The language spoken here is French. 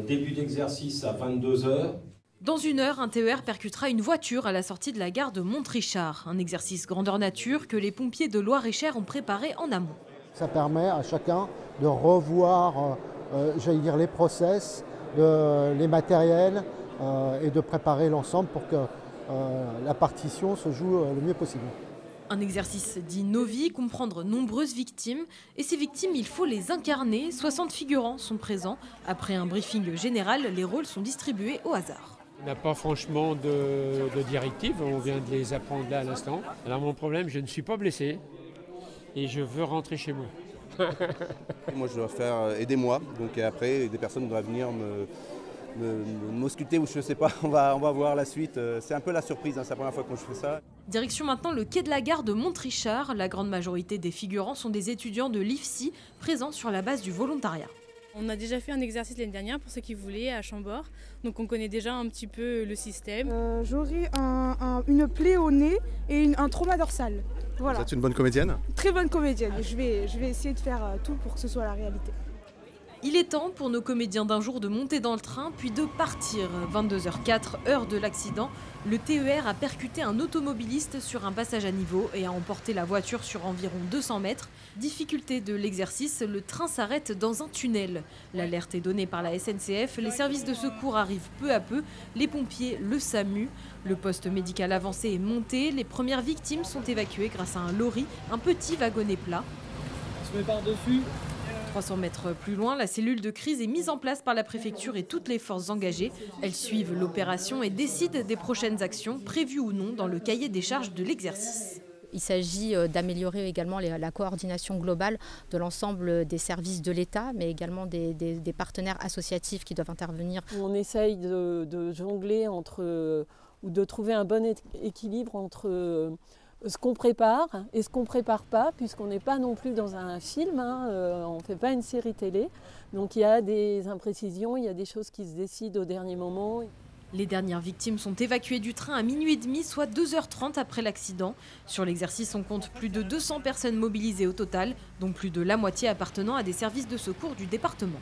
Début d'exercice à 22 h. Dans 1 heure, un TER percutera une voiture à la sortie de la gare de Montrichard. Un exercice grandeur nature que les pompiers de Loir-et-Cher ont préparé en amont. Ça permet à chacun de revoir, les process, les matériels et de préparer l'ensemble pour que la partition se joue le mieux possible. Un exercice dit Novi, comprendre nombreuses victimes. Et ces victimes, il faut les incarner. 60 figurants sont présents. Après un briefing général, les rôles sont distribués au hasard. On n'a pas franchement de directives, on vient de les apprendre là à l'instant. Alors mon problème, je ne suis pas blessé et je veux rentrer chez moi. Moi je dois faire aidez-moi, donc après des personnes doivent venir m'ausculter ou je sais pas, on va voir la suite. C'est un peu la surprise, hein, c'est la première fois que je fais ça. Direction maintenant le quai de la gare de Montrichard. La grande majorité des figurants sont des étudiants de l'IFSI, présents sur la base du volontariat. On a déjà fait un exercice l'année dernière pour ceux qui voulaient à Chambord, donc on connaît déjà un petit peu le système. J'aurai une plaie au nez et un trauma dorsal. Voilà. Vous êtes une bonne comédienne ? Très bonne comédienne, je vais essayer de faire tout pour que ce soit la réalité. Il est temps pour nos comédiens d'un jour de monter dans le train puis de partir. 22h04, heure de l'accident, le TER a percuté un automobiliste sur un passage à niveau et a emporté la voiture sur environ 200 mètres. Difficulté de l'exercice, le train s'arrête dans un tunnel. L'alerte est donnée par la SNCF, les services de secours arrivent peu à peu, les pompiers, le SAMU. Le poste médical avancé est monté, les premières victimes sont évacuées grâce à un lorry, un petit wagonnet plat. On se met par-dessus. 300 mètres plus loin, la cellule de crise est mise en place par la préfecture et toutes les forces engagées. Elles suivent l'opération et décident des prochaines actions, prévues ou non, dans le cahier des charges de l'exercice. Il s'agit d'améliorer également la coordination globale de l'ensemble des services de l'État, mais également des partenaires associatifs qui doivent intervenir. On essaye de jongler ou de trouver un bon équilibre entre ce qu'on prépare et ce qu'on ne prépare pas, puisqu'on n'est pas non plus dans un film, on ne fait pas une série télé. Donc il y a des imprécisions, il y a des choses qui se décident au dernier moment. Les dernières victimes sont évacuées du train à 00h30, soit 2h30 après l'accident. Sur l'exercice, on compte plus de 200 personnes mobilisées au total, dont plus de la moitié appartenant à des services de secours du département.